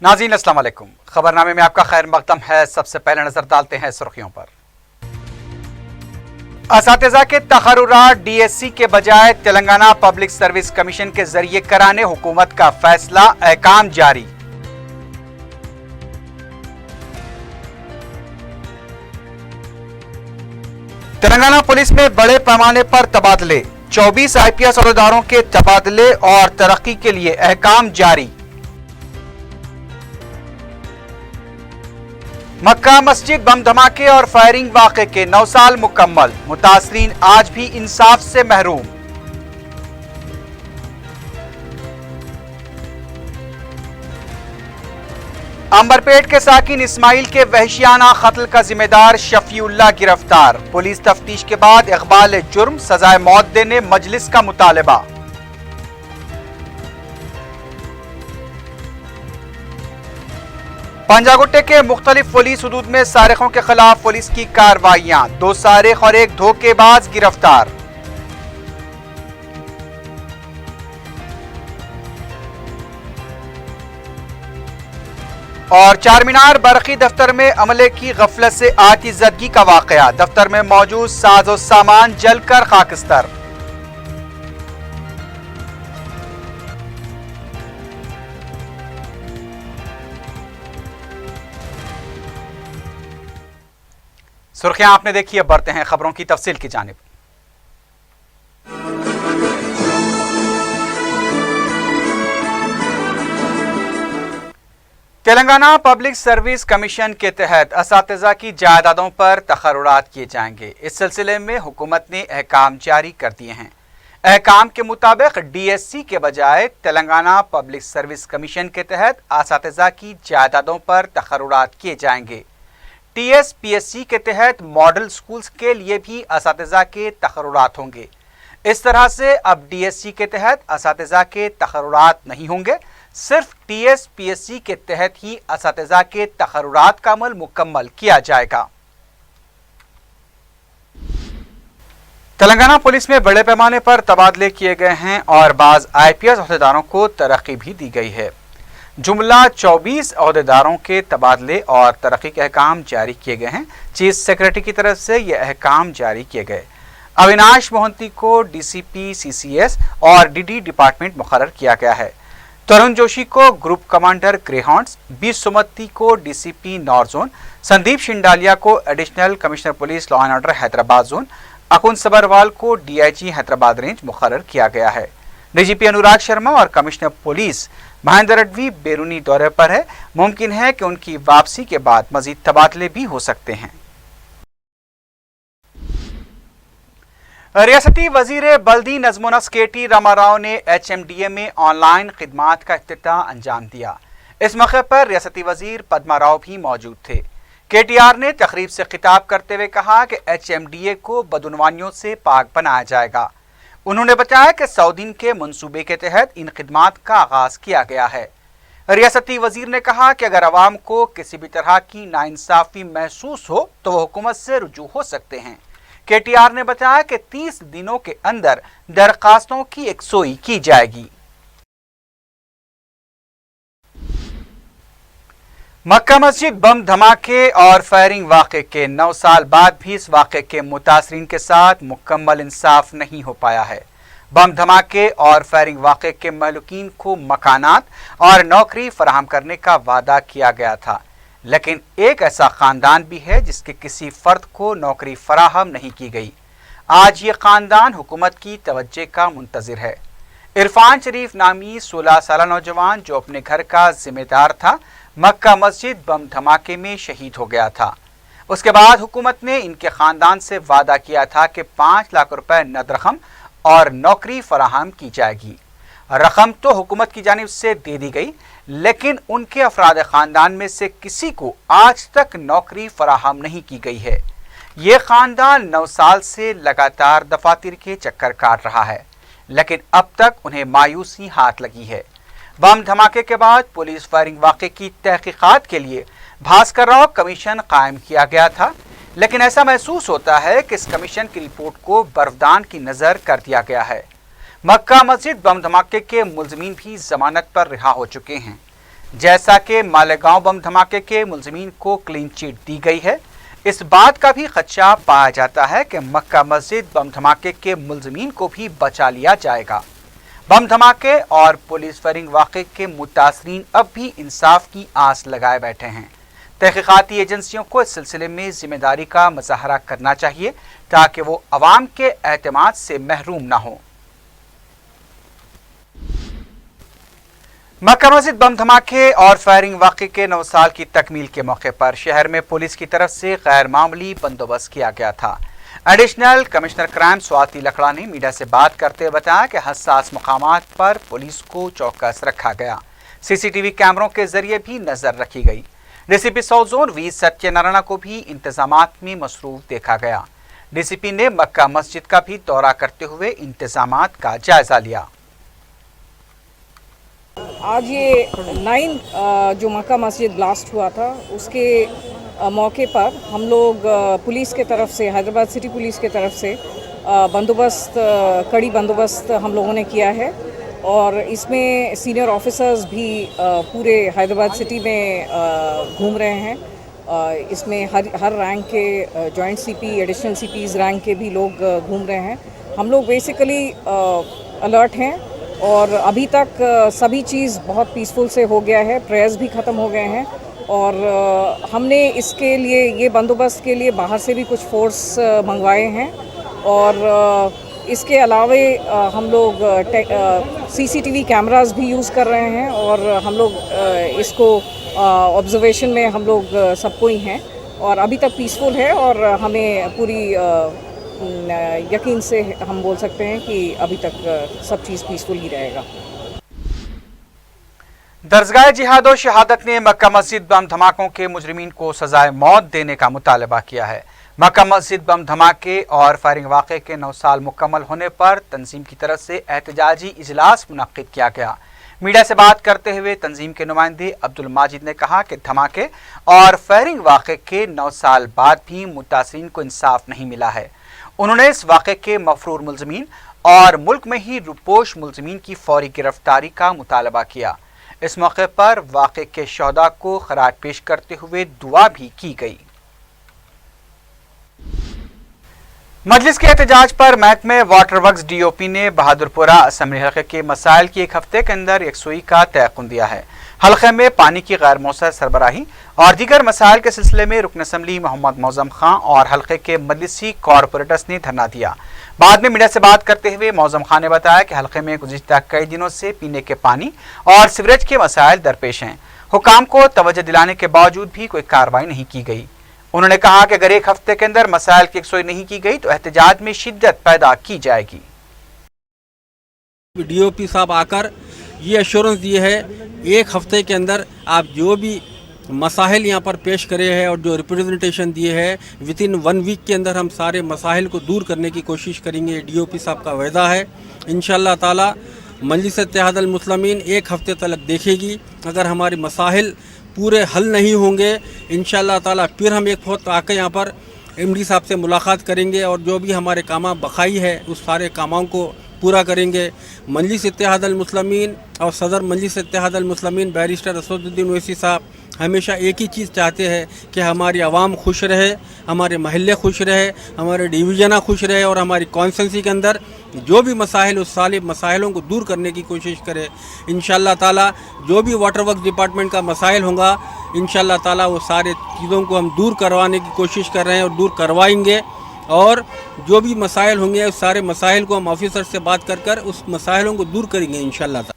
नाज़रीन अस्सलाम वालेकुम। खबरनामे में आपका खैर मकदम है। सबसे पहले नजर डालते हैं सुर्खियों पर। असातिज़ा के तक़र्रुरात DSC के बजाय तेलंगाना पब्लिक सर्विस कमीशन के जरिए कराने हुकूमत का फैसला, अहकाम जारी। तेलंगाना पुलिस में बड़े पैमाने पर तबादले, 24 IPS अहदेदारों के तबादले और तरक्की के लिए अहकाम जारी। मक्का मस्जिद बम धमाके और फायरिंग वाक़े के 9 साल मुकम्मल, मुतासरीन आज भी इंसाफ से महरूम। अंबरपेट के साकिन इस्माइल के वहशियाना कत्ल का जिम्मेदार शफीउल्लाह गिरफ्तार, पुलिस तफ्तीश के बाद इक़बाल जुर्म, सजाए मौत देने मजलिस का मुतालबा। पंजागुट्टे के मुख्तलिफ पुलिस हुदूद में सारिकों के खिलाफ पुलिस की कार्रवाइयां, 2 सारिक और 1 धोखेबाज गिरफ्तार। और चारमीनार बरकी दफ्तर में अमले की गफलत से आतिशज़दगी का वाक़या, दफ्तर में मौजूद साजो सामान जलकर खाकस्तर। सुर्खियां आपने देखी, अब बढ़ते हैं खबरों की तफसील की जानिब। तेलंगाना पब्लिक सर्विस कमीशन के तहत असातिज़ा की जायदादों पर तक़र्रुरात किए जाएंगे। इस सिलसिले में हुकूमत ने अहकाम जारी कर दिए हैं। अहकाम के मुताबिक DSC के बजाय तेलंगाना पब्लिक सर्विस कमीशन के तहत असातिज़ा की जायदादों पर तक़र्रुरात किए जाएंगे। TSPSC के तहत मॉडल स्कूल्स के लिए भी असातिज़ा के तक़र्रुरात होंगे। इस तरह से अब DSC के तहत असातिज़ा के तक़र्रुरात नहीं होंगे, सिर्फ TSPSC के तहत ही असातिज़ा के तक़र्रुरात का अमल मुकम्मल किया जाएगा। तेलंगाना पुलिस में बड़े पैमाने पर तबादले किए गए हैं और बाज़ IPS अहदेदारों को तरक्की भी दी गई है। जुमला 24 अहदेदारों के तबादले और तरक्की के अहकाम जारी किए गए हैं। चीफ सेक्रेटरी की तरफ से यह अहकाम जारी किए गए। अविनाश मोहंती को DCP CCS और DD डिपार्टमेंट मुकर्रर किया गया है। तरुण जोशी को group commander Greyhounds, B Sumathi को DCP north zone, Sandeep Shandilya को additional commissioner police law and order Hyderabad zone, Akun Sabharwal को DIG हैदराबाद रेंज मुकर्रर किया गया है। DGP अनुराग शर्मा और कमिश्नर पुलिस महेंद्र रेड्डी बैरूनी दौरे पर है। मुमकिन है कि उनकी वापसी के बाद मजीद तबादले भी हो सकते हैं। रियासती वजीर बल्दी नज़्म व नस्क KT रामाराव ने HMDA में ऑनलाइन खिदमात का इफ्तिताह अंजाम दिया। इस मौके पर रियासती वजीर पद्मा राव भी मौजूद थे। KTR ने तकरीब से खिताब करते हुए कहा कि HMDA को बदउनवानियों से पाक बनाया जाएगा। उन्होंने बताया कि 100 दिन के मंसूबे के तहत इन खिदमात का आगाज किया गया है। रियासती वजीर ने कहा कि अगर अवाम को किसी भी तरह की नाइंसाफी महसूस हो तो वो हुकूमत से रुजू हो सकते हैं। KTR ने बताया कि 30 दिनों के अंदर दरखास्तों की यकसोई की जाएगी। मक्का मस्जिद बम धमाके और फायरिंग वाक़े के 9 साल बाद भी इस वाक़े के मुतासरीन के साथ मुकम्मल इंसाफ नहीं हो पाया है। बम धमाके और फायरिंग वाक़े के महलूकीन को मकानात और नौकरी फराहम करने का वादा किया गया था, लेकिन एक ऐसा ख़ानदान भी है जिसके किसी फ़र्द को नौकरी फराहम नहीं की गई। आज ये ख़ानदान हुकूमत की तवज्जो का मुंतज़िर है। इरफान शरीफ नामी 16 साला नौजवान जो अपने घर का जिम्मेदार था, मक्का मस्जिद बम धमाके में शहीद हो गया था। उसके बाद हुकूमत ने इनके ख़ानदान से वादा किया था कि 5 लाख रुपए नद रकम और नौकरी फराहम की जाएगी। रकम तो हुकूमत की जानिब से दे दी गई, लेकिन उनके अफराद ख़ानदान में से किसी को आज तक नौकरी फराहम नहीं की गई है। ये ख़ानदान 9 साल से लगातार दफातर के चक्कर काट रहा है, लेकिन अब तक उन्हें मायूसी हाथ लगी है। बम धमाके के बाद पुलिस फायरिंग वाक़े की तहकीकात के लिए भास्कर राव कमीशन कायम किया गया था, लेकिन ऐसा महसूस होता है कि इस कमीशन की रिपोर्ट को बर्फदान की नज़र कर दिया गया है। मक्का मस्जिद बम धमाके के मुलजमीन भी जमानत पर रिहा हो चुके हैं। जैसा कि मालेगांव बम धमाके के मुलजिमीन को क्लीन चिट दी गई है, इस बात का भी खदशा पाया जाता है कि मक्का मस्जिद बम धमाके के मुलजिमीन को भी बचा लिया जाएगा। बम धमाके और पुलिस फायरिंग वाक़े के मुतासरीन अब भी इंसाफ की आस लगाए बैठे हैं। तहकीकाती एजेंसियों को इस सिलसिले में जिम्मेदारी का मुजाहरा करना चाहिए ताकि वो अवाम के एतमाद से महरूम ना हो। मक्का मस्जिद बम धमाके और फायरिंग वाक़े के 9 साल की तकमील के मौके पर शहर में पुलिस की तरफ से गैर मामूली बंदोबस्त किया गया था। एडिशनल कमिश्नर क्राइम स्वाति लकड़ा ने मीडिया से बात करते हुए बताया कि हसास मकामात पर पुलिस को चौकस रखा गया। सीसीटीवी कैमरों के जरिए भी नजर रखी गई। DCP south zone V Satyanarayana को भी इंतजामात में मसरूफ देखा गया। डीसीपी ने मक्का मस्जिद का भी दौरा करते हुए इंतजामात का जायजा लिया। आज ये 9 जो मक्का मस्जिद ब्लास्ट हुआ था उसके मौके पर हम लोग पुलिस के तरफ से, हैदराबाद सिटी पुलिस के तरफ से बंदोबस्त, कड़ी बंदोबस्त हम लोगों ने किया है और इसमें सीनियर ऑफिसर्स भी पूरे हैदराबाद सिटी में घूम रहे हैं। इसमें हर रैंक के joint CP, additional CPs rank के भी लोग घूम रहे हैं। हम लोग बेसिकली अलर्ट हैं और अभी तक सभी चीज़ बहुत पीसफुल से हो गया है, प्रेयर्स भी ख़त्म हो गए हैं और हमने इसके लिए, ये बंदोबस्त के लिए बाहर से भी कुछ फोर्स मंगवाए हैं और इसके अलावे हम लोग सीसीटीवी कैमरास भी यूज़ कर रहे हैं और हम लोग इसको ऑब्जर्वेशन में हम लोग सबको ही हैं और अभी तक पीसफुल है और हमें पूरी यकीन से हम बोल सकते हैं कि अभी तक सब चीज़ पीसफुल ही रहेगा। दरसगाह जिहाद और शहादत ने मक्का मस्जिद बम धमाकों के मुजरिमीन को सजाए मौत देने का मुतालबा किया है। मक्का मस्जिद बम धमाके और फायरिंग वाक़े के 9 साल मुकम्मल होने पर तंजीम की तरफ से एहतजाजी इजलास मुनक्किद किया गया। मीडिया से बात करते हुए तंजीम के नुमाइंदे अब्दुल माजिद ने कहा कि धमाके और फायरिंग वाक़े के 9 साल बाद भी मुतासरीन को इंसाफ नहीं मिला है। उन्होंने इस वाक़े के मफरूर मुलजिमीन और मुल्क में ही रुपोश मुलजिमीन की फौरी गिरफ्तारी का मुतालबा किया। इस मौके पर वाक़े के शोहदा को खराज पेश करते हुए दुआ भी की गई। मजलिस के एहतजाज पर महकमे वाटर वर्क्स डीओपी ने बहादुरपुरा असम्बली हल्के के मसाइल की एक हफ्ते के अंदर यकसुई का तयक़ुन दिया है। हल्के में पानी की गैर मौसर सरबराही और दीगर मसाइल के सिलसिले में रुकन असम्बली मोहम्मद मौज़म खां और हल्के के मजलिसी कॉरपोरेटर्स ने धरना दिया। बाद में मीडिया से बात करते हुए मौज़म खां ने बताया कि हल्के में गुज़िश्ता कई दिनों से पीने के पानी और सीवरेज के मसाइल दरपेश हैं। हुकाम को तवज्जो दिलाने के बावजूद भी कोई कार्रवाई नहीं की गई। उन्होंने कहा कि अगर एक हफ्ते के अंदर मसाइल की यकसुई नहीं की गई तो एहतजाज में शिद्दत पैदा की जाएगी। डीओपी साहब आकर ये एश्योरेंस दिए है एक हफ्ते के अंदर आप जो भी मसाइल यहाँ पर पेश करे हैं और जो रिप्रेजेंटेशन दिए हैं विदिन 1 वीक के अंदर हम सारे मसाइल को दूर करने की कोशिश करेंगे। डीओपी साहब का वायदा है। इंशाअल्लाह ताला मजलिस इत्तेहादुल मुस्लिमीन एक हफ्ते तक देखेगी। अगर हमारे मसाइल पूरे हल नहीं होंगे इंशाअल्लाह ताला फिर हम एक वक्त आकर यहाँ पर एमडी साहब से मुलाकात करेंगे और जो भी हमारे काम बकाई है उस सारे कामों को पूरा करेंगे। मजलिस इत्तेहादुल मुस्लिमीन और सदर मजलिस इत्तेहादुल मुस्लिमीन बैरिस्टर असदुद्दीन ओवैसी साहब हमेशा एक ही चीज़ चाहते हैं कि हमारी आवाम खुश रहे, हमारे महल्ले खुश रहे, हमारे डिवीज़न खुश रहे और हमारी कॉन्स्टिट्यूंसी के अंदर जो भी मसाइल उस सारे मसाइलों को दूर करने की कोशिश करें। इंशाअल्लाह ताला जो भी वाटर वर्क्स डिपार्टमेंट का मसाइल होगा इंशाअल्लाह ताला वो सारे चीज़ों को हम दूर करवाने की कोशिश कर रहे हैं और दूर करवाएंगे और जो भी मसाइल होंगे उस सारे मसाइल को हम ऑफिसर से बात कर उस मसाइलों को दूर करेंगे इंशाअल्लाह।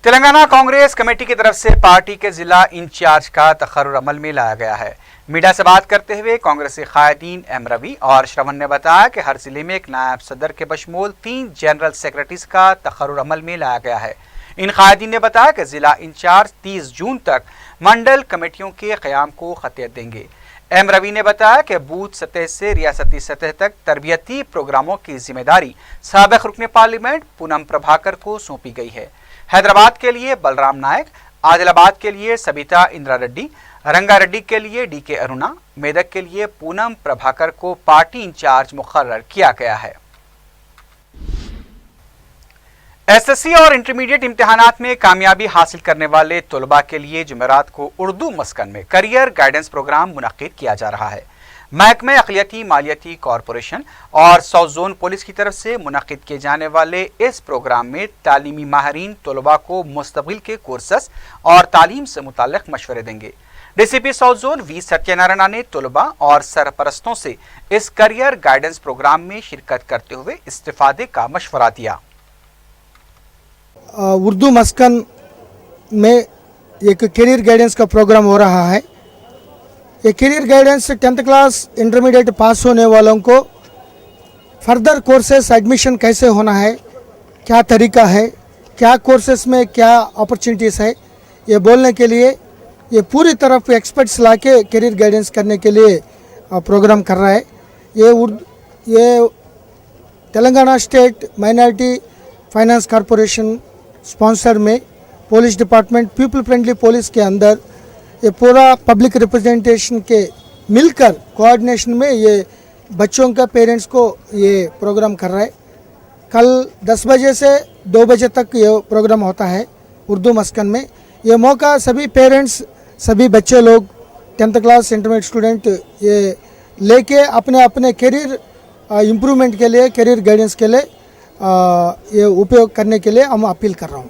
तेलंगाना कांग्रेस कमेटी की तरफ से पार्टी के जिला इंचार्ज का तखर्रुर अमल में लाया गया है। मीडिया से बात करते हुए कांग्रेसी कायदीन एम रवि और श्रवण ने बताया कि हर जिले में एक नायब सदर के बशमूल 3 जनरल सेक्रेटरीज का तखर्रुर अमल में लाया गया है। इन कायदीन ने बताया कि जिला इंचार्ज 30 जून तक मंडल कमेटियों के क़याम को खतियत देंगे। एम रवि ने बताया कि बूथ सतह से रियासती सतह तक तरबियती प्रोग्रामों की जिम्मेदारी साबिक़ रुकन पार्लियामेंट पूनम प्रभाकर को सौंपी गई है। हैदराबाद के लिए बलराम नायक, आदिलाबाद के लिए सबिता इंदिरा रेड्डी, रंगा रेड्डी के लिए डीके अरुणा, मेदक के लिए पूनम प्रभाकर को पार्टी इंचार्ज मुकर्रर किया गया है। एसएससी और इंटरमीडिएट इम्तिहानात में कामयाबी हासिल करने वाले तलबा के लिए जुमेरात को उर्दू मस्कन में करियर गाइडेंस प्रोग्राम मुनक्किद किया जा रहा है। महकमे अक़लियती मालियाती कॉरपोरेशन और साउथ जोन पुलिस की तरफ से मुनक्किद किए जाने वाले इस प्रोग्राम में तालीमी माहिरीन तलबा को मुस्तक़बिल के कोर्सेस और तालीम से मुताल्लिक़ मशवरे देंगे। DCP south zone V Satyanarayana ने तलबा और सरपरस्तों से इस करियर गाइडेंस प्रोग्राम में शिरकत करते हुए इस्तिफादे का मशवरा दिया। उर्दू मस्कन में एक करियर गाइडेंस का प्रोग्राम हो रहा है। ये career guidance 10th class intermediate pass होने वालों को फर्दर कोर्सेस एडमिशन कैसे होना है, क्या तरीका है, क्या कोर्सेस में क्या अपॉर्चुनिटीज़ है, ये बोलने के लिए ये पूरी तरफ एक्सपर्ट्स ला के करियर गाइडेंस करने के लिए प्रोग्राम कर रहा है। ये Telangana state minority finance corporation sponsor में police department people friendly police के अंदर ये पूरा पब्लिक रिप्रेजेंटेशन के मिलकर कोऑर्डिनेशन में ये बच्चों का पेरेंट्स को ये प्रोग्राम कर रहा है। कल 10 बजे से 2 बजे तक ये प्रोग्राम होता है उर्दू मस्कन में। ये मौका सभी पेरेंट्स सभी बच्चे लोग 10th क्लास इंटरमीडिएट स्टूडेंट ये लेके अपने अपने करियर इम्प्रूवमेंट के लिए करियर गाइडेंस के लिए ये उपयोग करने के लिए हम अपील कर रहा हूँ।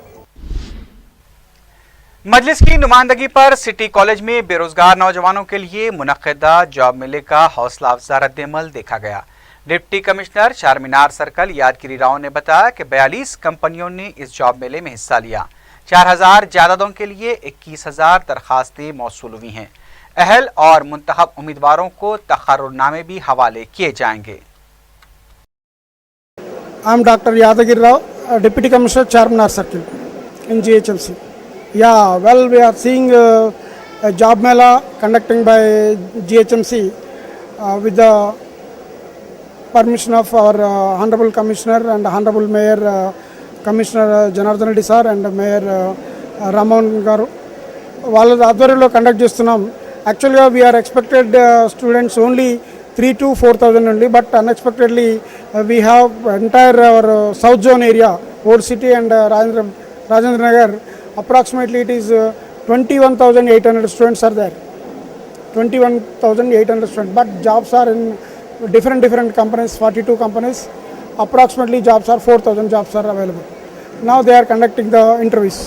मजलिस की नुमाइंदगी पर सिटी कॉलेज में बेरोजगार नौजवानों के लिए मुनक्किदा जॉब मेले का हौसला अफजा रद्द-ए-अमल देखा गया। डिप्टी कमिश्नर चारमीनार सर्कल यादगिरी राव ने बताया कि 42 कंपनियों ने इस जॉब मेले में हिस्सा लिया। 4000 जायदादों के लिए 21,000 दरखास्तें मौसूल हुई हैं। अहल और मुंतखब उम्मीदवारों को तकर्रुरनामे भी हवाले किए जाएंगे। I am Dr. Yadagiri Rao, Deputy Commissioner, Charminar Circle in GHMC. Yeah, well, we are seeing a job mela conducting by GHMC with the permission of our Honorable Commissioner and Honorable Mayor, Commissioner Janardhan Reddy sir and Mayor Ramon garu. వాళ్ళ ఆధ్వర్యంలో conduct చేస్తున్నాం. యాక్చువల్గా we are expected students only 3,000 to 4,000 only, but unexpectedly we have entire our south zone area, Old City and Rajendra Nagar, approximately it is 21,800 students are there. 21,800 students, but jobs are in different companies, 42 companies, approximately jobs are 4,000 jobs are available. Now they are conducting the interviews.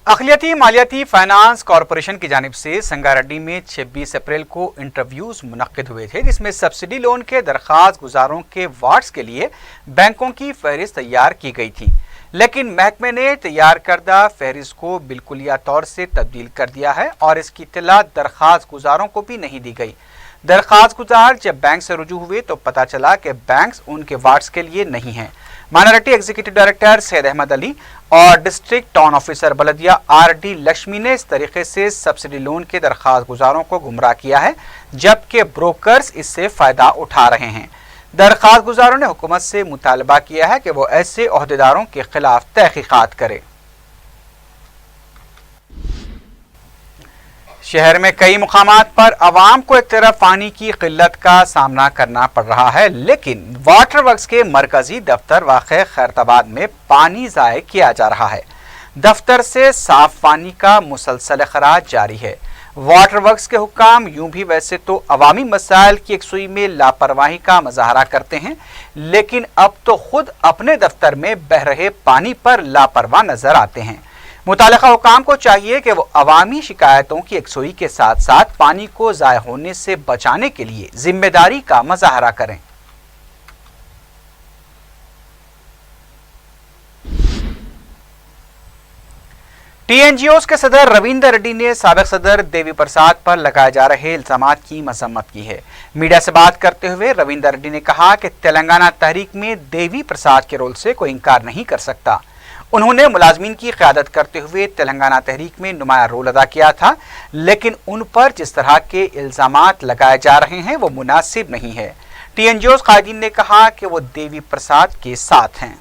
अक़लियती मालियाती finance corporation की जानिब से संगारेड्डी में 26 अप्रैल को interviews मुनक्किद हुए थे, जिसमें सब्सिडी लोन के दरख्वास्त गुजारों के वार्ड्स के लिए बैंकों की फहरिस्त तैयार की गई थी, लेकिन महकमे ने तैयार करदा फहरिस्त को बिल्कुलिया तौर से तब्दील कर दिया है और इसकी इत्तला दरख्वास्त गुजारों को भी नहीं दी गई। दरख्वास्त गुजार जब बैंक से रुजू हुए तो पता चला कि बैंक्स उनके वार्ड्स के लिए नहीं हैं। Minority executive director Syed Ahmed Ali और डिस्ट्रिक्ट टाउन ऑफिसर बलदिया RD लक्ष्मी ने इस तरीके से सब्सिडी लोन के दरख्वास्त गुजारों को गुमराह किया है, जबकि ब्रोकर्स इससे फ़ायदा उठा रहे हैं। दरख्वास्त गुजारों ने हुकूमत से मुतालबा किया है कि वो ऐसे ओहदेदारों के खिलाफ तहकीकात करे। शहर में कई मुकामात पर आवाम को एक तरफ पानी की किल्लत का सामना करना पड़ रहा है, लेकिन वाटर वर्क्स के मरकजी दफ्तर वाक़े खैरताबाद में पानी ज़ाय किया जा रहा है। दफ्तर से साफ पानी का मुसलसल अखराज जारी है। वाटर वर्क्स के हुक्काम यूं भी वैसे तो अवामी मसाइल की यकसुई में लापरवाही का मुजाहरा करते हैं, लेकिन अब तो खुद अपने दफ्तर में बह रहे पानी पर लापरवाह नजर आते हैं। मुतालिका हुकाम को चाहिए कि वो अवामी शिकायतों की यकसुई के साथ साथ पानी को ज़ाय होने से बचाने के लिए जिम्मेदारी का मुजाहरा करें। TNGOs के सदर रविंदर रेड्डी ने साबिक सदर देवी प्रसाद पर लगाए जा रहे इल्जामात की मजम्मत की है। मीडिया से बात करते हुए रविंदर रेड्डी ने कहा कि तेलंगाना तहरीक में देवी प्रसाद के रोल से कोई इनकार नहीं कर सकता। उन्होंने मुलाजमीन की क़यादत करते हुए तेलंगाना तहरीक में नुमाया रोल अदा किया था, लेकिन उन पर जिस तरह के इल्जामात लगाए जा रहे हैं वो मुनासिब नहीं है। TNGOs कायदीन ने कहा कि वो देवी प्रसाद के साथ हैं।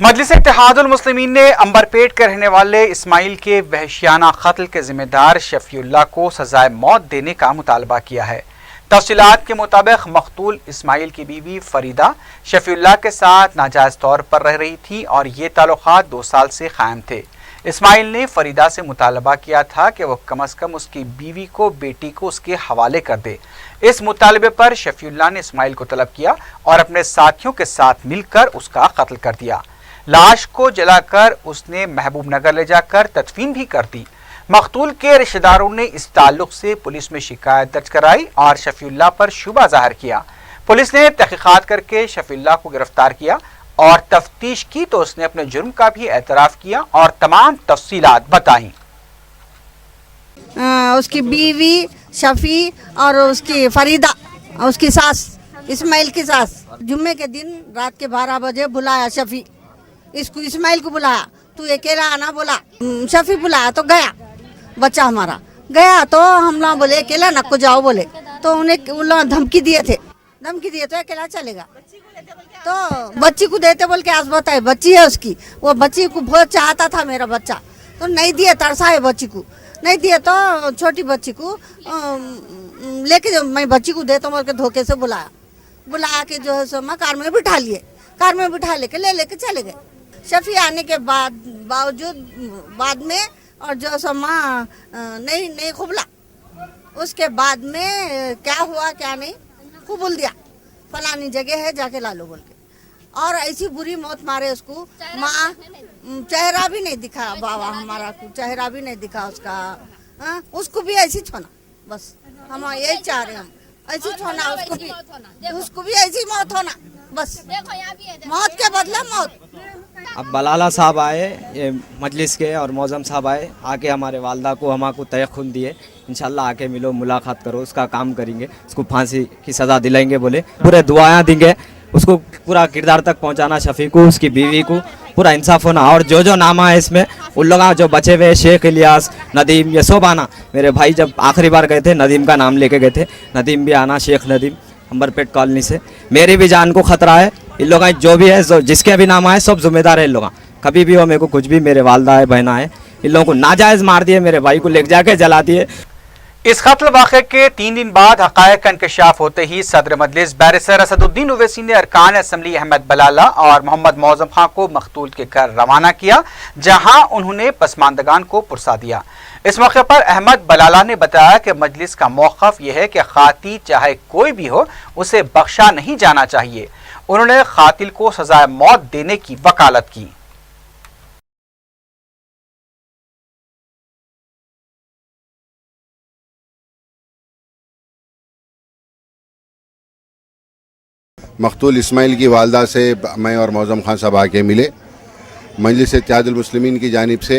मजलिस इत्तेहादुल मुस्लिमीन ने अंबरपेट के रहने वाले इस्माइल के वहशियाना कत्ल के जिम्मेदार शफीउल्लाह को सजाए मौत देने का मुतालबा किया है। तफसीलात के मुताबिक मकतूल इस्माइल की बीवी फरीदा शफीउल्लाह के साथ नाजायज़ तौर पर रह रही थी और ये ताल्लुकात 2 साल से कायम थे। इस्माइल ने फरीदा से मुतालबा किया था कि वह कम अज़ कम उसकी बीवी को बेटी को उसके हवाले कर दे। इस मुतालबे पर शफीउल्लाह ने इस्माइल को तलब किया और अपने साथियों के साथ मिलकर उसका कत्ल कर दिया। लाश को जलाकर उसने महबूब नगर ले जाकर तदफीन भी कर दी। मकतूल के रिश्तेदारों ने इस ताल्लुक से पुलिस में शिकायत दर्ज कराई और शफीउल्लाह पर शुबा जाहिर किया। पुलिस ने तहकीकात करके शफीउल्लाह को गिरफ्तार किया और तफ्तीश की तो उसने अपने जुर्म का भी एतराफ़ किया और तमाम तफसीलात बताईं। उसकी बीवी शफी और उसकी फरीदा, उसकी सास इस्माइल की सास, जुम्मे के दिन रात के 12 बजे बुलाया शफी, इसको इस्माइल को बुलाया, तू अकेला आना बोला। शफी बुलाया तो गया, बच्चा हमारा गया तो हम लोग बोले अकेला न को जाओ बोले, तो उन्हें उन लोग धमकी दिए तो अकेला चलेगा। तो बच्ची को देते बोल के आज बताए, बच्ची है उसकी, वो बच्ची को बहुत चाहता था मेरा बच्चा, तो नहीं दिए, तरसा है बच्ची को नहीं दिए, तो छोटी बच्ची को लेके मैं बच्ची को देता हूँ, धोखे से बुलाया के जो है सो मैं कार में बिठा लिए, कार में बिठा लेके चले गए। शफी आने के बाद में और जो सो माँ नहीं खुबला, उसके बाद में क्या हुआ क्या नहीं कबूल दिया, फलानी जगह है जाके ला लो बोल के, और ऐसी बुरी मौत मारे उसको। माँ चेहरा भी नहीं दिखा, बाबा हमारा को चेहरा भी नहीं दिखा उसका। उसको भी ऐसी छोना, बस हम यही चाह रहे, हम ऐसी छोना, उसको भी ऐसी मौत होना, बस मौत के बदले मौत। अब बलाला साहब आए, ये मजलिस के, और मौज़म साहब आए, आके हमारे वालदा को हमारे तयख्खुन दिए, इंशाल्लाह आके मिलो, मुलाकात करो, उसका काम करेंगे, उसको फांसी की सज़ा दिलाएंगे, बोले पूरे दुआएं देंगे, उसको पूरा किरदार तक पहुंचाना, शफी को, उसकी बीवी को पूरा इंसाफ होना। और जो नामा है इसमें, उन लोग जो बचे हुए शेख इलियास, नदीम, ये सब आना। मेरे भाई जब आखिरी बार गए थे नदीम का नाम लेके गए थे, नदीम भी आना, शेख नदीम अंबरपेट कॉलोनी से। मेरी भी जान को ख़तरा है, इन लोग जो भी है, जिसके भी नाम आए सब जिम्मेदार है इन लोग। कभी भी हो मेरे को कुछ भी, मेरे वालदा है, बहना है, इन लोगों को नाजायज़ मार दिए, मेरे भाई को ले जाके जला दिए। इस कत्ल वाक़े के 3 दिन बाद हक़ायक़ का इंकशाफ होते ही सदर मजलिस बैरिस्टर असदुद्दीन ओवैसी ने अरकान असम्बली अहमद बलाला और मोहम्मद मौज़म खां को मकतूल के घर रवाना किया, जहां उन्होंने पसमानदगान को पुरसा दिया। इस मौके पर अहमद बलाला ने बताया कि मजलिस का मौक़िफ़ यह है कि क़ातिल चाहे कोई भी हो, उसे बख्शा नहीं जाना चाहिए। उन्होंने क़ातिल को सज़ाए मौत देने की वकालत की। मकतूल इस्माइल की वालदा से मैं और मौज़म खान साहब आके मिले। मजलिस इत्तेहादुल मुस्लिमीन की जानिब से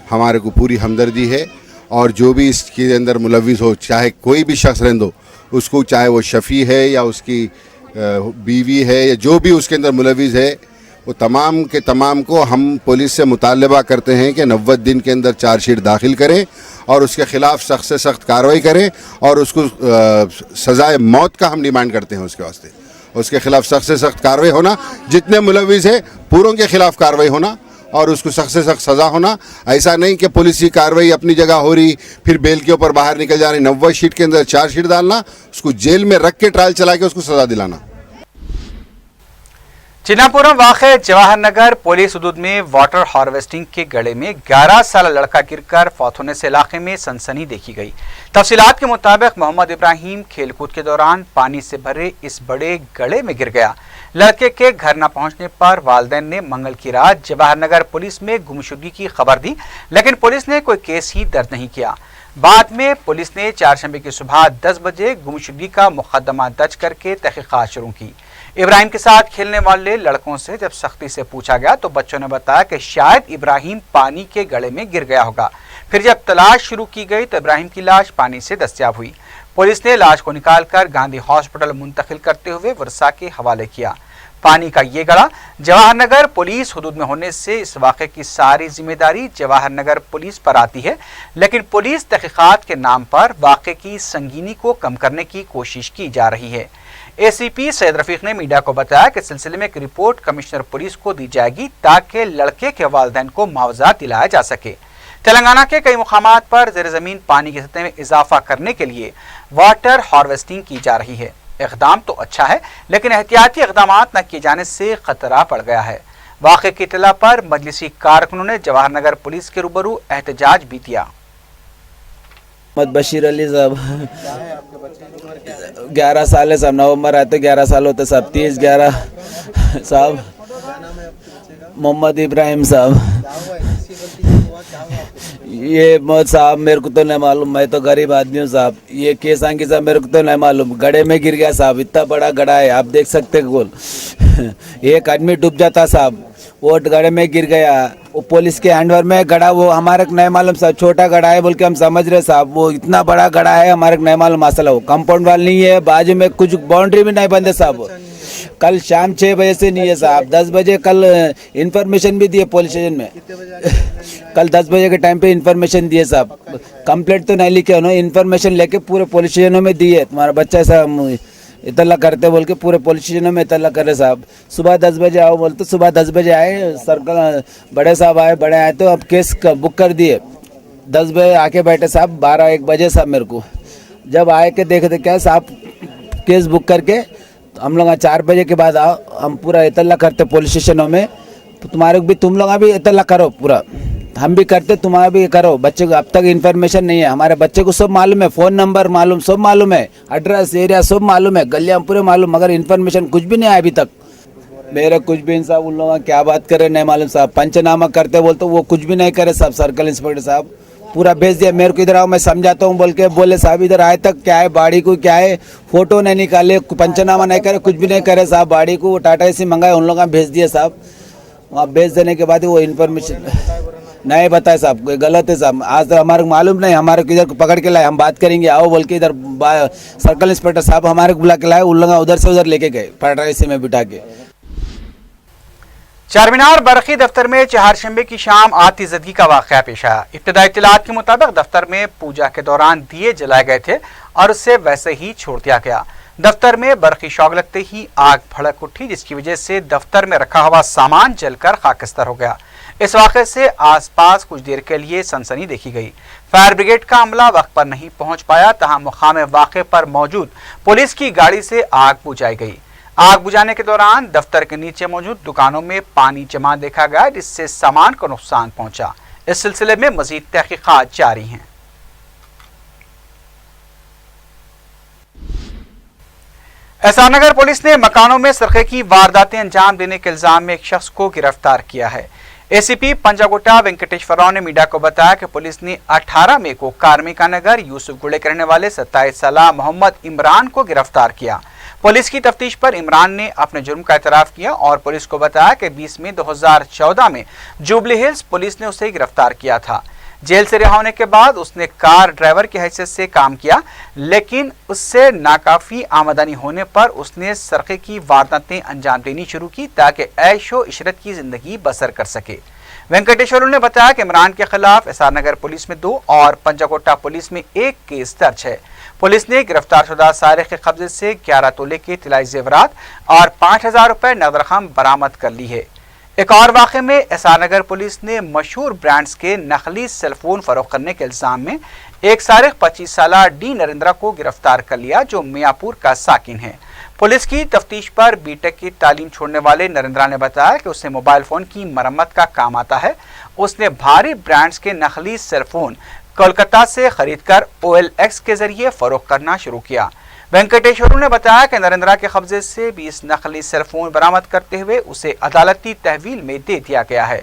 हमारे को पूरी हमदर्दी है, और जो भी इसके अंदर मुलव्विस हो, चाहे कोई भी शख्स रहने दो उसको, चाहे वो शफ़ी है या उसकी बीवी है या जो भी उसके अंदर मुलव्विस है, वो तमाम के तमाम को हम पुलिस से मुतालबा करते हैं कि 90 दिन के अंदर चार्जशीट दाखिल करें और उसके ख़िलाफ़ सख्त से सख्त कार्रवाई करें, और उसको सज़ाए मौत का हम डिमांड करते हैं। उसके वास्ते उसके खिलाफ सख्त से सख्त कार्रवाई होना, जितने मुलव्विस है पूरों के खिलाफ कार्रवाई होना, और उसको सख्त से सख्त सज़ा होना। ऐसा नहीं कि पुलिस की कार्रवाई अपनी जगह हो रही, फिर बेल के ऊपर बाहर निकल जा रही। 90 शीट के अंदर चार्जशीट डालना, उसको जेल में रख के ट्रायल चला के उसको सज़ा दिलाना। चिन्नापुरम वाक़े जवाहर नगर पुलिस हुदूद में वाटर हार्वेस्टिंग के गड्ढे में 11 साल लड़का गिरकर फौत होने से इलाके में सनसनी देखी गई। तफसीलात के मुताबिक मोहम्मद इब्राहिम खेलकूद के दौरान पानी से भरे इस बड़े गड्ढे में गिर गया। लड़के के घर न पहुंचने पर वालिदैन ने मंगल की रात जवाहर नगर पुलिस में गुमशुदगी की खबर दी, लेकिन पुलिस ने कोई केस ही दर्ज नहीं किया। बाद में पुलिस ने 4 की सुबह 10 बजे गुमशुदगी का मुकदमा दर्ज करके तहकीकात शुरू की। इब्राहिम के साथ खेलने वाले लड़कों से जब सख्ती से पूछा गया तो बच्चों ने बताया कि शायद इब्राहिम पानी के गड्ढे में गिर गया होगा। फिर जब तलाश शुरू की गई तो इब्राहिम की लाश पानी से दस्तयाब हुई। पुलिस ने लाश को निकालकर गांधी हॉस्पिटल मुंतकिल करते हुए वर्षा के हवाले किया। पानी का ये गड्ढा जवाहर नगर पुलिस हुदूद में होने से इस वाक़े की सारी जिम्मेदारी जवाहर नगर पुलिस पर आती है, लेकिन पुलिस तहकीकात के नाम पर वाक़े की संगीनी को कम करने की कोशिश की जा रही है। एसीपी सैयद रफीक ने मीडिया को बताया कि सिलसिले में एक रिपोर्ट कमिश्नर पुलिस को दी जाएगी ताकि लड़के के वालिदैन को मुआवजा दिलाया जा सके। तेलंगाना के कई मुकामात पर ज़ेर ज़मीन पानी की सतह में इजाफा करने के लिए वाटर हार्वेस्टिंग की जा रही है। इक़दाम तो अच्छा है, लेकिन एहतियाती इक़दाम न किए जाने से खतरा पड़ गया है। वाक़े की इत्तला पर मजलिसी कारकुनों ने जवाहर नगर पुलिस के रूबरू एहतजाज भी किया। मोहम्मद बशीर अली साहब 11 साल है साहब, नवंबर आते 11 साल होते साहब, 30/11 साहब। मोहम्मद इब्राहिम साहब, ये मौत साहब मेरे को तो नहीं मालूम, मैं तो गरीब आदमी हूँ साहब। ये केस आंगी साहब मेरे को तो नहीं मालूम, गड्ढे में गिर गया साहब, इतना बड़ा गड्ढा है आप देख सकते हैं गोल। एक आदमी डूब जाता साहब, वो गड्ढे में गिर गया, वो पुलिस के हैंडओवर में गड्ढा, वो हमारे को नहीं मालूम साहब, छोटा गड्ढा है बोल के हम समझ रहे साहब, वो इतना बड़ा गड्ढा है हमारे को नहीं मालूम मसला। वो कंपाउंड वाल नहीं है, बाजू में कुछ बाउंड्री भी नहीं बंदे साहब। कल शाम 6 बजे से नहीं है साहब, 10 बजे कल इन्फॉर्मेशन भी दिए पुलिस स्टेशन में। कल 10 बजे के टाइम पे इन्फॉर्मेशन दिए साहब, कंप्लेंट तो नहीं लिखे उन्होंने, इन्फॉर्मेशन लेके पूरे पुलिस स्टेशनों में दिए, तुम्हारा बच्चा साहब इतला करते बोल के पूरे पुलिस स्टेशनों में इतला करे साहब। सुबह 10 बजे आओ बोलते, सुबह 10 बजे आए, सर्कल बड़े साहब आए, बड़े आए तो अब केस बुक कर दिए। 10 बजे आके बैठे साहब, 12-1 बजे साहब मेरे को जब आए के देखे क्या साहब केस बुक करके, तो हम लोग 4 बजे के बाद आओ, हम पूरा इतला करते पुलिस स्टेशनों में, तुम्हारे भी तुम लोग भी इतला करो, पूरा हम भी करते तुम्हारा भी करो। बच्चे को अब तक इन्फॉर्मेशन नहीं है, हमारे बच्चे को सब मालूम है, फ़ोन नंबर मालूम, सब मालूम है, एड्रेस एरिया सब मालूम है, गलियाँ पूरे मालूम, मगर इन्फॉर्मेशन कुछ भी नहीं आया अभी तक। मेरा कुछ भी साहब, उन लोग क्या बात करे नहीं मालूम साहब, पंचनामा करते बोलते वो कुछ भी नहीं करे साहब। सर्कल इंस्पेक्टर साहब पूरा भेज दिया मेरे को, इधर आओ मैं समझाता हूँ बोल के बोले साहब, इधर आए तक क्या है, बाड़ी को क्या है, फोटो नहीं निकाले, पंचनामा नहीं करे, कुछ भी नहीं करे साहब। बाड़ी को टाटा एसी मंगाए, उन लोग भेज दिए साहब। वहाँ भेज देने के बाद वो इन्फॉर्मेशन नहीं बताए साहब, कोई गलत है साहब। आज तो हमारे को मालूम नहीं, हमारे को इधर पकड़ के लाए, हम बात करेंगे आओ बोल के, इधर सर्कल इंस्पेक्टर साहब हमारे को बुला के लाए, उन लोग उधर से उधर लेके गए टाटा एसी में बिठा के। चारमीनार बरखी दफ्तर में चहारशंबे की शाम आतिशबाजी का वाक़या पेश आया। इब्तदाई इत्तलात के मुताबिक दफ्तर में पूजा के दौरान दिए जलाए गए थे और उसे वैसे ही छोड़ दिया गया। दफ्तर में बरखी शौक लगते ही आग भड़क उठी, जिसकी वजह से दफ्तर में रखा हुआ सामान जलकर खाकस्तर हो गया। इस वाक़े से आसपास कुछ देर के लिए सनसनी देखी गई। फायर ब्रिगेड का अमला वक्त पर नहीं पहुंच पाया, तहां मुकाम वाक़े पर मौजूद पुलिस की गाड़ी से आग बुझाई गई। आग बुझाने के दौरान दफ्तर के नीचे मौजूद दुकानों में पानी जमा देखा गया, जिससे सामान को नुकसान पहुंचा। इस सिलसिले में मजीद तहकीकात जारी हैं। एसआर नगर पुलिस ने मकानों में सरके की वारदातें अंजाम देने के इल्जाम में एक शख्स को गिरफ्तार किया है। एसीपी पंजागोटा वेंकटेश्वरराव ने मीडिया को बताया कि पुलिस ने 18 मई को कार्मिका नगर यूसुफ गुड़े के रहने वाले 27 साल मोहम्मद इमरान को गिरफ्तार किया। पुलिस की तफ्तीश पर इमरान ने अपने जुर्म का एतराफ़ किया और पुलिस को बताया कि 20 मई 2014 में जुबली हिल्स पुलिस ने उसे गिरफ्तार किया था। जेल से रिहा होने के बाद उसने कार ड्राइवर की हैसियत से काम किया, लेकिन उससे नाकाफी आमदनी होने पर उसने सरके की वारदातें अंजाम देनी शुरू की ताकि ऐशो इशरत की जिंदगी बसर कर सके। वेंकटेश्वर ने बताया कि इमरान के खिलाफ एसआर नगर पुलिस में 2 और पंजागोटा पुलिस में 1 केस दर्ज है। पुलिस ने गिरफ्तारशुदा सारिक के कब्जे से 11 तोले के तिलाई जेवरात और 5000 रुपए नगद रकम बरामद कर ली है। एक और वाक़े में एसआर नगर पुलिस ने मशहूर ब्रांड्स के नकली सेलफोन फरोख्त करने के इल्जाम में एक सारिक 25 साल डी नरेंद्रा को गिरफ्तार कर लिया, जो मियापुर का साकिन है। पुलिस की तफ्तीश पर बीटेक की तालीम छोड़ने वाले नरेंद्रा ने बताया कि उसे मोबाइल फ़ोन की मरम्मत का काम आता है। उसने भारी ब्रांड्स के नकली सेलफोन कोलकाता से खरीदकर OLX के जरिए फरोख्त करना शुरू किया। वेंकटेश्वर ने बताया कि नरेंद्रा के कब्जे से 20 नकली सेलफोन बरामद करते हुए उसे अदालती तहवील में दे दिया गया है।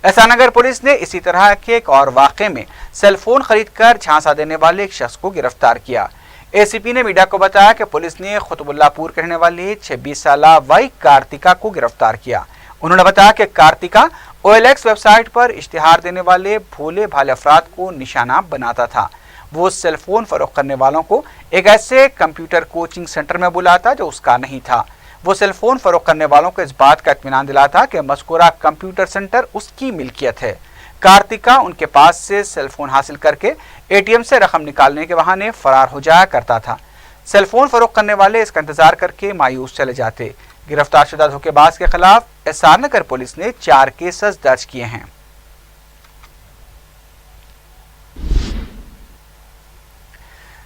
एसआर नगर पुलिस ने इसी तरह के एक और वाक़े में सेलफोन खरीदकर झांसा देने वाले एक शख्स को गिरफ्तार किया। एसीपी ने मीडिया को बताया कि पुलिस ने खुतबुल्लापुर के रहने वाले 26 साल वाई कार्तिका को गिरफ्तार किया। उन्होंने बताया कि कार्तिका OLX वेबसाइट पर इश्तिहार देने वाले भोले भाले अफराद को निशाना बनाता था। वो सेलफोन फरोख्त करने वालों को एक ऐसे कंप्यूटर कोचिंग सेंटर में बुलाता जो उसका नहीं था। वो सेलफोन फरोख्त करने वालों को इस बात का इत्मीनान दिलाता कि मज़कूरा कंप्यूटर सेंटर उसकी मिल्कियत है। कार्तिका उनके पास से सेलफोन हासिल करके ATM से रकम निकालने के बहाने फरार हो जाया करता था। सेलफोन फरोख्त करने वाले इसका इंतजार करके मायूस चले जाते। गिरफ्तारशुदा धोखेबाज के खिलाफ एसआर नगर पुलिस ने 4 केसेस दर्ज किए हैं।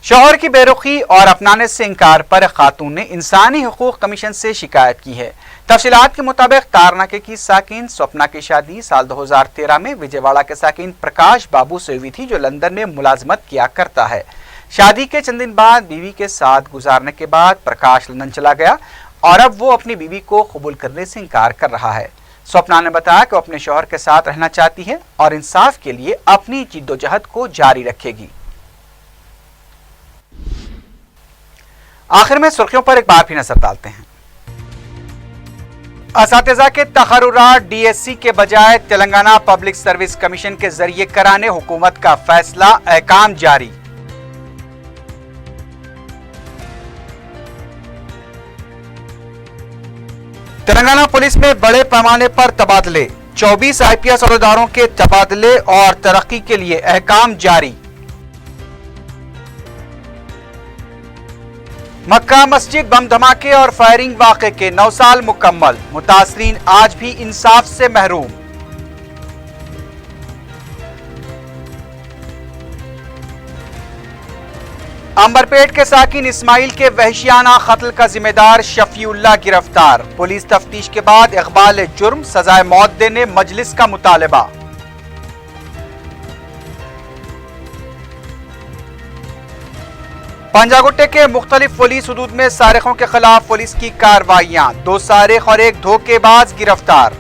शौहर की बेरुखी और अपनाने से इनकार पर खातून ने इंसानी हुकूक कमीशन से शिकायत की है। तफसीलात के मुताबिक तारनाके की साकिन स्वप्ना की शादी साल 2013 में विजयवाड़ा के साकिन प्रकाश बाबू से हुई थी, जो लंदन में मुलाजमत किया करता है। शादी के चंद दिन बाद बीवी के साथ गुजारने के बाद प्रकाश लंदन चला गया और अब वो अपनी बीवी को कबूल करने से इनकार कर रहा है। स्वप्ना ने बताया कि वो अपने शौहर के साथ रहना चाहती है और इंसाफ के लिए अपनी जिद्दोजहद को जारी रखेगी। आखिर में सुर्खियों पर एक बार फिर नजर डालते हैं। असातिज़ा के तखर्रुरात DSC के बजाय तेलंगाना पब्लिक सर्विस कमीशन के जरिए कराने हुकूमत का फैसला, अहकाम जारी। तेलंगाना पुलिस में बड़े पैमाने पर तबादले, 24 IPS अहदेदारों के तबादले और तरक्की के लिए अहकाम जारी। मक्का मस्जिद बम धमाके और फायरिंग वाक़े के 9 साल मुकम्मल, मुतासरीन आज भी इंसाफ से महरूम। अंबरपेट के साकिन इस्माइल के वहशियाना कत्ल का जिम्मेदार शफीउल्लाह गिरफ्तार, पुलिस तफ्तीश के बाद इकबाल जुर्म, सजाए मौत देने मजलिस का मुतालबा। पंजागुट्टे के मुख्तलिफ पुलिस हुदूद में सारिकों के खिलाफ पुलिस की कार्रवाइयां, 2 सारिक और 1 धोखेबाज गिरफ्तार।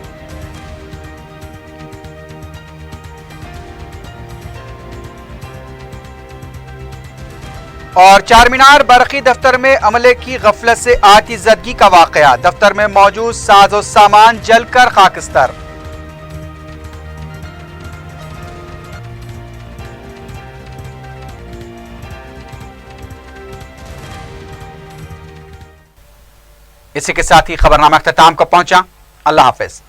और चारमीनार बरकी दफ्तर में अमले की गफलत से आतिज़दगी का वाकया, दफ्तर में मौजूद साजो सामान जलकर खाकस्तर। इसी के साथ ही खबरनामा अख्ताम को पहुंचा। अल्लाह हाफिज।